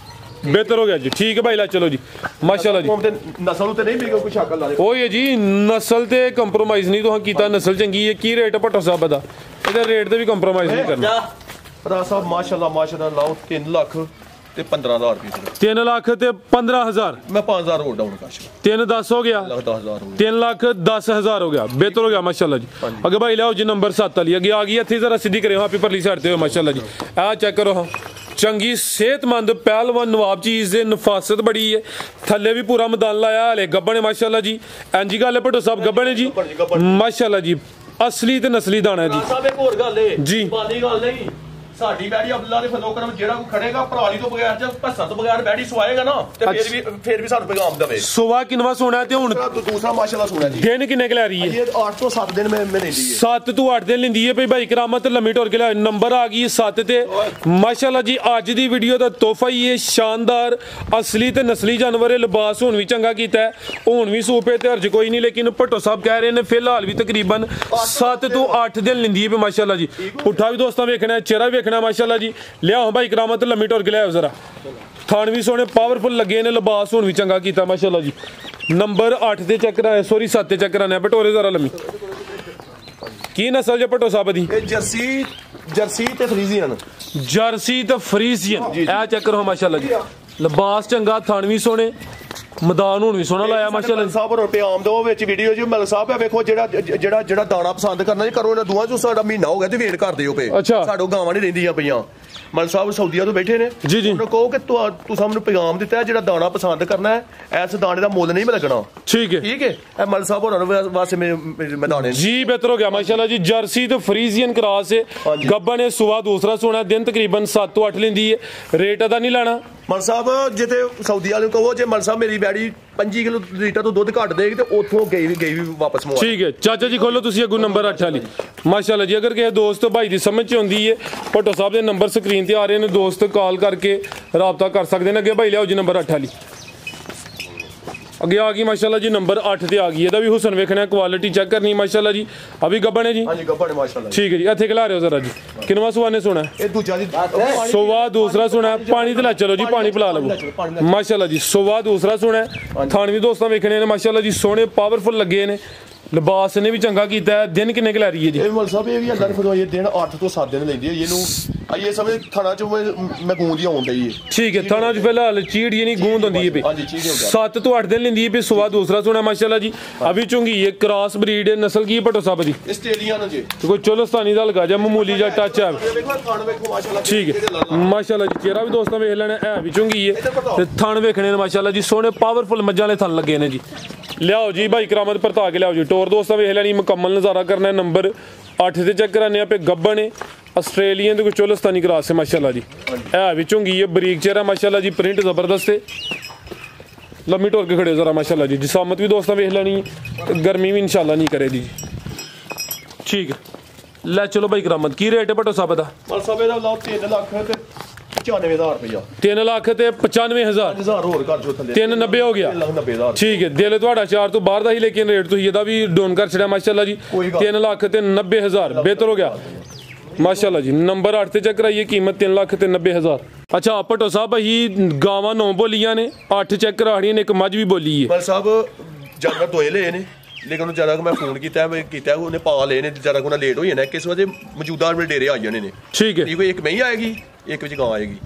B: ਬਿਹਤਰ ਹੋ ਗਿਆ ਜੀ ਠੀਕ ਹੈ ਭਾਈ ਲਾ ਚਲੋ ਜੀ ਮਾਸ਼ਾਅੱਲਾ ਜੀ
A: ਨਸਲ ਉਤੇ ਨਹੀਂ ਵੀ ਕੋਈ ਸ਼ੱਕ ਲਾ ਦੇ
B: ਓਏ ਜੀ ਨਸਲ ਤੇ ਕੰਪਰੋਮਾਈਜ਼ ਨਹੀਂ ਤੁਹਾਂ ਕੀਤਾ ਨਸਲ ਚੰਗੀ ਹੈ ਕੀ ਰੇਟ ਭੱਟੋ ਸਾਹਿਬ ਦਾ ਇਹਦੇ ਰੇਟ ਤੇ ਵੀ ਕੰਪਰੋਮਾਈਜ਼ ਨਹੀਂ ਕਰਨਾ
A: ਰਾਜ ਸਾਹਿਬ ਮਾਸ਼ਾਅੱਲਾ ਲਾਓ 3 ਲੱਖ ਤੇ 15,000 ਰੁਪਏ
B: 3 ਲੱਖ ਤੇ 15,000
A: ਮੈਂ 5,000 ਹੋਰ ਡਾਊਨ ਕਾਸ਼
B: 3 10 ਹੋ ਗਿਆ
A: 10,000 ਹੋ
B: 3 ਲੱਖ 10,000 ਹੋ ਗਿਆ ਬਿਹਤਰ ਹੋ ਗਿਆ ਮਾਸ਼ਾਅੱਲਾ ਜੀ ਅੱਗੇ ਭਾਈ ਲਿਆਓ ਜੀ ਨੰਬਰ 7 ਵਾਲੀ ਅੱਗੇ ਆ ਗਈ ਇੱਥੇ ਜ਼ਰਾ ਸਿੱਧੀ ਕਰਿਓ ਆਪੀ ਪਰਲੀ ਸਾਈਡ ਤੇ ਮਾਸ਼ਾਅੱਲਾ ਜੀ ਆਹ ਚੈੱਕ ਕਰੋ ਹਾਂ ਚੰਗੀ ਸਿਹਤਮੰਦ ਪਹਿਲਵਾਨ ਨਵਾਬ ਚੀਜ਼ ਦੇ ਨਫਾਸਤ ਬੜੀ ਹੈ ਥੱਲੇ ਵੀ ਪੂਰਾ ਮੈਦਾਨ ਲਾਇਆ ਹਲੇ ਗੱਬਣ ਹੈ ਮਾਸ਼ਾਅੱਲਾ ਜੀ ਇੰਜੀ ਗੱਲ ਹੈ ਭੱਟੋ ਸਾਹਿਬ ਗੱਬਣ ਹੈ ਜੀ ਮਾਸ਼ਾਅੱਲਾ ਜੀ ਅਸਲੀ ਤੇ ਨਸਲੀ ਦਾਣਾ ਹੈ ਜੀ
A: ਸਾਹਿਬ ਇੱਕ ਹੋਰ ਗੱਲ ਹੈ
B: ਜੀ
A: ਬਾਨੀ ਗੱਲ ਨਹੀਂ ਸਾਡੀ ਬੈੜੀ ਅੱਲਾ ਦੇ ਫਜ਼ਲ ਕਰਮ ਜਿਹੜਾ ਕੋ ਖੜੇਗਾ ਭਰਾਲੀ ਤੋਂ ਬਗੈਰ ਜਾਂ ਭੱਸਾ ਤੋਂ ਬਗੈਰ ਬੈੜੀ ਸਵਾਏਗਾ ਨਾ ਤੇ ਫਿਰ ਵੀ ਸਾਨੂੰ ਪੈਗਾਮ ਦੇਵੇ
B: ਸੁਵਾ ਕਿੰਨਵਾ ਸੋਣਾ ਤੇ ਹੁਣ
A: ਦੂਸਰਾ ਮਾਸ਼ਾਅੱਲਾ ਸੁਣਾ ਜੀ
B: ਦਿਨ ਕਿੰਨੇ ਕਿ ਲੈ ਰਹੀ ਹੈ
A: ਇਹ 8 ਤੋਂ 7 ਦਿਨ ਮੈਂ ਲੈਂਦੀ ਹੈ
B: 7 ਤੋਂ 8 ਦਿਨ ਲੈਂਦੀ ਹੈ ਭਈ ਭਾਈ ਕਰਾਮਤ ਲੰਮੀ ਟੋਰ ਕੇ ਲਿਆ ਨੰਬਰ ਆ ਗਈ 7 ਤੇ ਮਾਸ਼ਾਅੱਲਾ ਜੀ ਅੱਜ ਦੀ ਵੀਡੀਓ ਦਾ ਤੋਹਫਾ ਹੀ ਹੈ ਸ਼ਾਨਦਾਰ ਅਸਲੀ ਤੇ ਨਸਲੀ ਜਾਨਵਰ ਹੈ ਲਿਬਾਸ ਹੁਣ ਵੀ ਚੰਗਾ ਕੀਤਾ ਹੈ ਹੁਣ ਵੀ ਸੂਪੇ ਤੇ ਹਰਜ ਕੋਈ ਨਹੀਂ ਲੇਕਿਨ ਭੱਟੋ ਸਾਹਿਬ ਕਹਿ ਰਹੇ ਨੇ ਫਿਲਹਾਲ ਵੀ ਤਕਰੀਬਨ 7 ਤੋਂ 8 ਦਿਨ ਲੈਂਦੀ ਹੈ ਮਾਸ਼ਾਅੱਲਾ ਜੀ ਪੁੱਠਾ ਵੀ ਦੋਸਤਾਂ ਵੇਖਣਾ ਚਿਹਰਾ ਵੇਖਣਾ ਮਾਸ਼ਾਅੱਲਾ ਜੀ ਲਿਆਓ ਭਾਈ ਕਰਾਮਤ ਲੰਮੀ ਟੋਰ ਕੇ ਲਿਆਓ ਜ਼ਰਾ ਥਾਣ ਵੀ ਸੋਹਣੇ ਪਾਵਰਫੁਲ ਲੱਗੇ ਨੇ ਲਿਬਾਸ ਹੁਣ ਵੀ ਚੰਗਾ ਕੀਤਾ ਮਾਸ਼ਾਅੱਲਾ ਜੀ ਨੰਬਰ 8 ਤੇ ਚੈੱਕ ਕਰਾਇਆ ਸੌਰੀ 7 ਤੇ ਚੈੱਕ ਕਰਾਣਾ ਪਟੋਰੇ ਜ਼ਰਾ ਲੰਮੀ ਕੀ ਨਸਲ ਜੇ ਭੱਟੋ ਸਾਹਿਬ ਦੀ
A: ਇਹ ਜਰਸੀ ਤੇ ਫਰੀਜ਼ੀਅਨ
B: ਜਰਸੀ ਤੇ ਫਰੀਜ਼ੀਅਨ ਇਹ ਚੈੱਕ ਕਰੋ ਮਾਸ਼ਾਅੱਲਾ ਜੀ ਲਿਬਾਸ ਚੰਗਾ ਥਾਣ ਵੀ ਸੋਹਣੇ ਮੈਦਾਨ ਹੁਣ ਵੀ ਸੋਹਣਾ ਲਾਇਆ ਮਾਸ਼ਾਅੱਲਾ
A: ਸਾਹਿਬ ਰੁਪਏ ਆਮਦੋ ਵਿੱਚ ਵੀਡੀਓ ਜੀ ਮਲ ਸਾਹਿਬ ਆ ਵੇਖੋ ਜਿਹੜਾ ਦਾਣਾ ਪਸੰਦ ਕਰਨਾ ਜੀ ਕਰੋ ਇਹਨਾਂ ਦੋਵਾਂ ਚੋਂ ਸਾਡਾ ਮਹੀਨਾ ਹੋ ਗਿਆ ਤੇ ਵੇਟ ਕਰਦੇ ਹੋ ਪਏ ਸਾਡੋ ਗਾਵਾਂ ਨਹੀਂ ਰਹਿੰਦੀਆਂ ਪਈਆਂ ਮਲ ਸਾਹਿਬ ਸਾਊਦੀਆ ਤੋਂ ਬੈਠੇ ਨੇ ਉਹਨਾਂ ਕਹੋ ਕਿ ਤੂੰ ਸਾਨੂੰ ਪੈਗਾਮ ਦਿੱਤਾ ਜਿਹੜਾ ਦਾਣਾ ਪਸੰਦ ਕਰਨਾ ਹੈ ਇਸ ਦਾਣੇ ਦਾ ਮੁੱਲ ਨਹੀਂ ਲੱਗਣਾ ਠੀਕ ਹੈ ਇਹ ਮਲ ਸਾਹਿਬ ਹੋਰਾਂ ਵਾਸਤੇ ਮੈਂ ਦਾਣੇ
B: ਜੀ ਬਿਹਤਰ ਹੋ ਗਿਆ ਮਾਸ਼ਾਅੱਲਾ ਜੀ ਜਰਸੀ ਤੇ ਫਰੀਜ਼ੀਅਨ ਕਰਾਸ ਹੈ ਗੱਬਾ ਨੇ ਸੁਆ ਦੂਸਰਾ ਸੋਣਾ ਦਿਨ ਤਕਰੀਬਨ 7 ਤੋਂ 8 ਲੈਂਦੀ ਹੈ ਰੇਟ ਅਦਾ ਨਹੀਂ ਲਾਣਾ
A: ਮਲ ਸਾਹਿਬ ਜਿੱਥੇ ਸਾਊਦੀ ਵਾਲੇ ਨੂੰ ਕਹੋ ਜੇ ਮਲ ਸਾਹਿਬ ਮੇਰੀ ਬੈੜੀ 25 ਕਿਲੋ ਲੀਟਰ ਤੋਂ ਦੁੱਧ ਘੱਟ ਦੇਗੀ ਤੇ ਉੱਥੋਂ ਗਈ ਵੀ ਵਾਪਸ ਮੋੜ
B: ਠੀਕ ਹੈ ਚਾਚਾ ਜੀ ਖੋਲੋ ਤੁਸੀਂ ਅੱਗੂ ਨੰਬਰ 8 ਵਾਲੀ ਮਾਸ਼ਾਅੱਲਾ ਜੀ ਅਗਰ ਕਿਸੇ ਦੋਸਤ ਭਾਈ ਦੀ ਸਮਝ ਚ ਆਉਂਦੀ ਹੈ ਭੱਟੋ ਸਾਹਿਬ ਦੇ ਨੰਬਰ ਸਕਰੀਨ ਤੇ ਆ ਰਹੇ ਨੇ ਦੋਸਤ ਕਾਲ ਕਰਕੇ ਰਾਬਤਾ ਕਰ ਸਕਦੇ ਨੇ ਅੱਗੇ ਭਾਈ ਲਿਆਓ ਜੀ ਨੰਬਰ 8 ਵਾਲੀ ਅੱਗੇ ਆ ਗਈ ਮਾਸ਼ਾਅੱਲਾ ਜੀ ਨੰਬਰ 8 ਤੇ ਆ ਗਈ ਇਹਦਾ ਵੀ ਹੁਸਨ ਵੇਖਣਾ ਕੁਆਲਿਟੀ ਚੈੱਕ ਕਰਨੀ ਮਾਸ਼ਾਅੱਲਾ ਜੀ ਅਭੀ ਗੱਬਣ ਹੈ ਜੀ
A: ਹਾਂਜੀ ਗੱਬੜ ਮਾਸ਼ਾਅੱਲਾ
B: ਠੀਕ ਹੈ ਜੀ ਇੱਥੇ ਖਿਲਾ ਰਹੇ ਹੋ ਜ਼ਰਾ ਜੀ ਕਿੰਨਵਾ ਸੁਆ ਨੇ ਸੁਣਾ
A: ਇਹ ਦੂਜਾ ਦੀ
B: ਸੋਵਾ ਦੂਸਰਾ ਸੁਣਾ ਪਾਣੀ ਤੇ ਲੈ ਚਲੋ ਜੀ ਪਾਣੀ ਪਿਲਾ ਲਵੋ ਮਾਸ਼ਾਅੱਲਾ ਜੀ ਸੋਵਾ ਦੂਸਰਾ ਸੁਣਾ ਥਾਣ ਵੀ ਦੋਸਤਾਂ ਵੇਖਣੇ ਨੇ ਮਾਸ਼ਾਅੱਲਾ ਜੀ ਸੋਹਣੇ ਪਾਵਰਫੁਲ ਲੱਗੇ ਨੇ ਲਿਬਾਸ ਨੇ ਵੀ ਚੰਗਾ ਕੀਤਾ ਹੈ ਦਿਨ ਕਿੰਨੇ ਕੁ ਲੈ ਰਹੀ ਹੈ ਜੀ
A: ਇਹ ਮਲ ਸਾਹਿਬ ਇਹ ਵੀ ਅੱਲਾ ਨੇ ਫਰਮਾਇਆ ਦਿਨ 8 ਤੋਂ 7 ਦਿਨ ਲੈਂਦੀ ਹੈ ਇਹਨੂੰ ਆਈਏ ਸਮੇਂ ਥਾਣਾ ਚ ਮੈਂ ਗੂੰਦ ਹੀ ਆਉਣ ਡਈ ਹੈ
B: ਠੀਕ ਹੈ ਥਾਣਾ ਚ ਫਿਲਹਾਲ ਚੀੜ ਹੀ ਨਹੀਂ ਗੂੰਦ ਹੁੰਦੀ ਹੈ ਵੀ
A: ਹਾਂਜੀ ਚੀੜ ਹੀ ਹੁੰਦਾ
B: 7 ਤੋਂ 8 ਦਿਨ ਲੈਂਦੀ ਹੈ ਵੀ ਸਵਾ ਦੂਸਰਾ ਸੁਣਾ ਮਾਸ਼ਾਅੱਲਾ ਜੀ ਅਭੀ ਚੁੰਗੀ ਇਹ ਕ੍ਰਾਸ ਬਰੀਡ ਨਸਲ ਕੀ ਭਟੋ ਸਾਹਿਬ ਦੀ
A: ਆਸਟ੍ਰੇਲੀਅਨ ਜੀ
B: ਕੋਈ ਚੋਲਸਤਾਨੀ ਦਾ ਲਗਾ ਜਾ ਮਾਮੂਲੀ ਜਿਹਾ ਟੱਚ ਹੈ
A: ਵੇਖੋ ਥਾਣ ਵੇਖੋ ਮਾਸ਼ਾਅੱਲਾ
B: ਠੀਕ ਹੈ ਮਾਸ਼ਾਅੱਲਾ ਜੀ ਚਿਹਰਾ ਵੀ ਦੋਸਤਾਂ ਵੇਖ ਲੈਣਾ ਹੈ ਵੀ ਚੁੰਗੀ ਹੈ ਤੇ ਥਣ ਵੇਖਣੇ ਨੇ ਮਾਸ਼ਾਅੱਲਾ ਜੀ ਸੋਹਣੇ ਪਾਵਰਫੁਲ ਮੱਝਾਂ ਵਾਲੇ ਥਣ ਲੱਗੇ ਨੇ ਜੀ ਲਿਆਓ ਜੀ ਭਾਈ ਕਰਾਮਤ ਭਰਤਾ ਕੇ ਲਿਆਓ ਜੀ ਟੋਰ ਦੋਸਤਾਂ ਵੇਖ ਲੈਣੀ ਮੁਕੰਮਲ ਨਜ਼ਾਰਾ ਕਰਨਾ ਨੰਬਰ 8 ਤੇ ਚੈੱਕ ਕਰਾਨੇ ਆਪੇ ਗੱਬਣ ਨੇ ਆਸਟ੍ਰੇਲੀਅਨ ਤੇ ਕੋਈ ਚੋਲਸਤਾਨੀ ਕਰਾਸ ਹੈ ਮਾਸ਼ਾਅੱਲਾ ਜੀ ਇਹ ਵੀ ਚੁੰਗੀ ਹੈ ਬਰੀਕ ਚਿਹਰਾ ਮਾਸ਼ਾਅੱਲਾ ਜੀ ਪ੍ਰਿੰਟ ਜ਼ਬਰਦਸਤ ਹੈ ਲੰਮੀ ਢੋਲ ਕੇ ਖੜੇ ਜ਼ਰਾ ਮਾਸ਼ਾਅੱਲਾ ਜੀ ਜਿਸਾਮਤ ਵੀ ਦੋਸਤਾਂ ਵੇਖ ਲੈਣੀ ਤੇ ਗਰਮੀ ਵੀ ਇਨਸ਼ਾਅੱਲਾ ਨਹੀਂ ਕਰੇਗੀ ਜੀ ਠੀਕ ਹੈ ਲੈ ਚਲੋ ਭਾਈ ਕਰਾਮਤ ਕੀ ਰੇਟ ਹੈ ਭਟੋ ਸਾਹਿਬ ਦਾ
A: ਮਲ ਸਾਹਿਬ ਇਹਦਾ ਲਾਓ 3 ਲੱਖ ਤੇ 95000 ਰੁਪਇਆ
B: 3 ਲੱਖ ਤੇ 95000
A: 1000 ਹੋਰ ਕਰ ਜੋ ਥੱਲੇ
B: 390 ਹੋ ਗਿਆ
A: 90000
B: ਠੀਕ ਹੈ ਦਿਲ ਤੁਹਾਡਾ 4 ਤੋਂ ਬਾਹਰ ਦਾ ਹੀ ਲੇਕਿਨ ਰੇਟ ਤੁਸੀਂ ਇਹਦਾ ਵੀ ਡਾਊਨ ਕਰ ਛੜਿਆ ਮਾਸ਼ਾਅੱਲਾ ਜੀ 3 ਲੱਖ ਤੇ 90000 ਬਿਹਤਰ ਹੋ ਗਿਆ ਮਾਸ਼ਾਅੱਲਾ ਜੀ ਨੰਬਰ 8 ਤੇ ਚੈੱਕ ਕਰਾਈਏ ਕੀਮਤ 3 ਲੱਖ ਤੇ 90000 ਅੱਛਾ ਭਟੋ ਸਾਹਿਬ ਅਸੀਂ ਗਾਵਾਂ 9 ਬੋਲੀਆਂ ਨੇ 8 ਚੈੱਕ ਕਰਾੜੀਆਂ ਨੇ ਇੱਕ ਮੱਝ ਵੀ ਬੋਲੀ ਹੈ
A: ਮਲ ਸਾਹਿਬ ਜਾਨਵਰ ਦੋਏ ਲਏ ਨੇ ਲੇਕਿਨ ਉਹਨੂੰ ਜ਼ਿਆਦਾ ਮੈਂ ਫੋਨ ਕੀਤਾ ਉਹਨੇ ਪਾ ਲਏ ਨੇ ਜ਼ਿਆਦਾ ਕੋਨਾ ਲੇਟ ਹੋ ਜਾਣਾ ਕਿਸ ਵਜੇ ਮੌਜੂਦਾ ਮੇਰੇ ਡੇਰੇ ਆ ਜਾਣੇ ਨੇ
B: ਠੀਕ ਹੈ
A: ਠੀਕ ਇੱਕ ਮਹੀਂ ਆਏਗੀ ਇੱਕ ਵਿੱਚ ਗਾਂ ਆਏਗੀ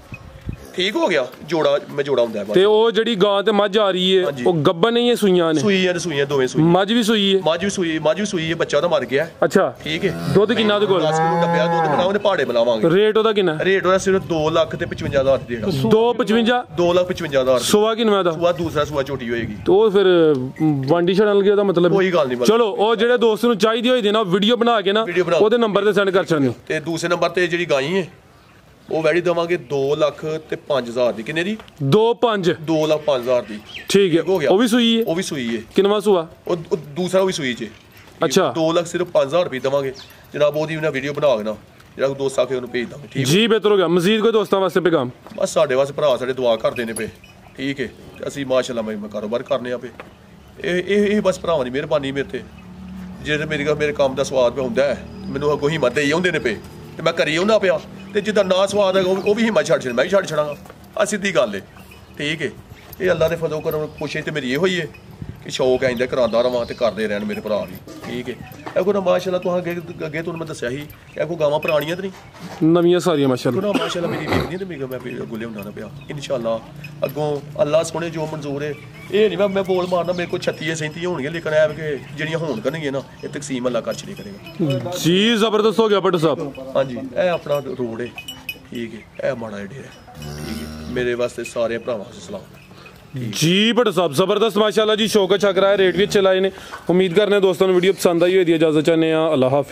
A: ਠੀਕ ਹੋ ਗਿਆ ਜੋੜਾ ਮੈਂ ਜੋੜਾ ਹੁੰਦਾ
B: ਤੇ ਉਹ ਜਿਹੜੀ ਗਾਂ ਤੇ ਮੱਝ ਆ ਰਹੀ ਹੈ ਉਹ ਗੱਬਨ ਨਹੀਂ ਹੈ ਸੂਈਆਂ ਨੇ
A: ਸੂਈਆਂ ਦੋਵੇਂ ਸੂਈ
B: ਮੱਝ ਵੀ ਸੂਈ ਹੈ
A: ਮੱਝ ਵੀ ਸੂਈ ਹੈ ਬੱਚਾ ਉਹਦਾ ਮਰ ਗਿਆ
B: ਅੱਛਾ
A: ਠੀਕ ਹੈ
B: ਦੁੱਧ ਕਿੰਨਾ ਉਹਦੇ ਕੋਲ
A: 10 ਕਿਲੋ ਡੱਬਿਆ ਦੁੱਧ ਬਣਾਉਂਦੇ ਪਹਾੜੇ ਬਣਾਵਾਂਗੇ
B: ਰੇਟ ਉਹਦਾ ਕਿੰਨਾ
A: ਰੇਟ ਉਹਦਾ ਸਿਰਫ 2 ਲੱਖ ਤੇ 55000 ਦੇਗਾ
B: 255
A: 2,55,000
B: ਸੋਵਾ ਕਿੰਨਾ ਦਾ
A: ਸੂਆ ਦੂਸਰਾ ਸੂਆ ਝੋਟੀ ਹੋਏਗੀ
B: ਤੇ ਉਹ ਫਿਰ ਵਾਂਡੀ ਛੜਨ ਲੱਗੇ ਉਹਦਾ ਮਤਲਬ
A: ਕੋਈ ਗੱਲ ਨਹੀਂ
B: ਚਲੋ ਉਹ ਜਿਹੜੇ ਦੋਸਤ ਨੂੰ ਚਾਹੀਦੀ ਹੋਈ ਦੇ ਨਾ ਵੀਡੀਓ ਬਣਾ ਕੇ ਨਾ ਉਹਦੇ ਨੰਬਰ ਤੇ ਸੈਂਡ ਕਰ ਛੱਡਿਓ
A: ਤੇ ਦੂਸਰੇ ਨੰਬਰ ਤੇ ਜਿਹੜੀ ਗਾਈ ਹੈ ਉਹ ਵੈੜੀ ਦੇਵਾਂਗੇ 2 ਲੱਖ ਤੇ 5000 ਦੀ ਕਿੰਨੇ ਦੀ
B: 2,5
A: 2,05,000 ਦੀ
B: ਠੀਕ ਹੈ ਉਹ ਵੀ ਸੂਈ ਹੈ
A: ਉਹ ਵੀ ਸੂਈ ਹੈ
B: ਕਿੰਨਵਾ ਸੂਆ
A: ਉਹ ਦੂਸਰਾ ਵੀ ਸੂਈ ਚ
B: ਅੱਛਾ
A: 2 ਲੱਖ ਸਿਰਫ 5000 ਰੁਪਏ ਦੇਵਾਂਗੇ ਜਨਾਬ ਉਹਦੀ ਵੀ ਨਾ ਵੀਡੀਓ ਬਣਾ ਕੇ ਨਾ ਜਿਹੜਾ ਦੋਸਤ ਆ ਕੇ ਉਹਨੂੰ ਭੇਜ ਦਾਂਗੇ ਠੀਕ
B: ਜੀ ਬਿਹਤਰ ਹੋ ਗਿਆ ਮਜ਼ੀਦ ਕੋਈ ਦੋਸਤਾਂ ਵਾਸਤੇ ਪੈਗਾਮ
A: ਬਸ ਸਾਡੇ ਵਾਸਤੇ ਭਰਾ ਸਾਡੇ ਦੁਆ ਕਰਦੇ ਨੇ ਪਏ ਠੀਕ ਹੈ ਤੇ ਅਸੀਂ ਮਾਸ਼ਾਅੱਲਾ ਮੈਂ ਕਾਰੋਬਾਰ ਕਰਨੇ ਆ ਪਏ ਇਹ ਬਸ ਭਰਾਵਾਂ ਦੀ ਮਿਹਰਬਾਨੀ ਮੇਰੇ ਤੇ ਜਿਹੜੇ ਮੇਰੇ ਕੰਮ ਦਾ ਸਵਾਦ ਪਿਆ ਹੁੰਦਾ ਮੈਨੂੰ ਅੱਗੋਂ ਹਿੰਮਤ ਦੇਈ ਆਉਂਦੇ ਨੇ ਪਏ ਤੇ ਮੈਂ ਕਰੀ ਆਉਂਦਾ ਪਿਆ ਤੇ ਜਿੱਦਾਂ ਨਾ ਸਵਾਦ ਹੈਗਾ ਉਹ ਵੀ ਹਿੰਮਤ ਛੱਡ ਛੱਡ ਮੈਂ ਵੀ ਛੱਡ ਛੜਾਂਗਾ ਆ ਸਿੱਧੀ ਗੱਲ ਹੈ ਠੀਕ ਹੈ ਇਹ ਅੱਲਾ ਦੇ ਫਜ਼ਲ ਕਰਮ ਕੋਸ਼ਿਸ਼ ਤੇ ਮੇਰੀ ਇਹ ਹੋਈ ਹੈ ਕਿ ਸ਼ੌਕ ਆਇੰਦਾ ਕਰਾਉਂਦਾ ਰਵਾਂ ਤੇ ਕਰਦੇ ਰਹਿਣ ਮੇਰੇ ਭਰਾ ਵੀ ਠੀਕ ਹੈ ਇਹ ਕੋਈ ਮਾਸ਼ਾਅੱਲਾ ਤੁਹਾਨੂੰ ਅੱਗੇ ਤੁਹਾਨੂੰ ਮੈਂ ਦੱਸਿਆ ਸੀ ਇਹ ਕੋਈ ਗਾਵਾਂ ਪੁਰਾਣੀਆਂ ਤੇ ਨਹੀਂ
B: ਨਵੀਆਂ ਸਾਰੀਆਂ ਮਾਸ਼ਾਅੱਲਾ
A: ਕੋਈ ਮਾਸ਼ਾਅੱਲਾ ਮੇਰੀ ਵੇਖਦੀ ਤੇ ਮੈਂ ਗੁੱਲੇ ਹੁੰਦਾ ਨਾ ਪਿਆ ਇਨਸ਼ਾਅੱਲਾ ਅੱਗੋਂ ਅੱਲਾ ਸੋਹਣੇ ਜੋ ਮਨਜ਼ੂਰ ਹੈ ਇਹ ਨਹੀਂ ਮੈਂ ਬੋਲ ਮਾਰਨਾ ਮੇਰੇ ਕੋਲ 36 37 ਹੋਣਗੀਆਂ ਲੇਕਿਨ ਇਹ ਕਿ ਜਿਹੜੀਆਂ ਹੋਣ ਕਰਨਗੀਆਂ ਨਾ ਇਹ ਤਕਸੀਮ ਅੱਲਾ ਕਰ ਚਲੀ ਕਰੇਗਾ
B: ਜੀ ਜ਼ਬਰਦਸਤ ਹੋ ਗਿਆ ਭੱਟ ਸਾਹਿਬ
A: ਹਾਂਜੀ ਇਹ ਆਪਣਾ ਰੋਡ ਹੈ ਠੀਕ ਹੈ ਇਹ ਮਾੜਾ ਡੇਰਾ ਠੀਕ ਹੈ ਮੇਰੇ ਵਾਸਤੇ ਸਾਰੇ ਭਰਾਵਾਂ ਵਾਸਤੇ ਸਲਾਮ
B: ਜੀ ਭੱਟ ਸਾਹਿਬ ਜ਼ਬਰਦਸਤ ਮਾਸ਼ਾਅੱਲਾ ਜੀ ਸ਼ੌਕ ਅੱਛਾ ਕਰਾਇਆ ਰੇਟ ਵੀ ਅੱਛੇ ਲਾਏ ਨੇ ਉਮੀਦ ਕਰਨੇ ਦੋਸਤਾਂ ਨੂੰ ਵੀਡੀਓ ਪਸੰਦ ਆਈ ਹੋਈ ਦੀ ਇਜਾਜ਼ਤ ਚਾਹੁੰਦੇ ਆ ਅੱਲਾਹ ਹਾਫਿਜ਼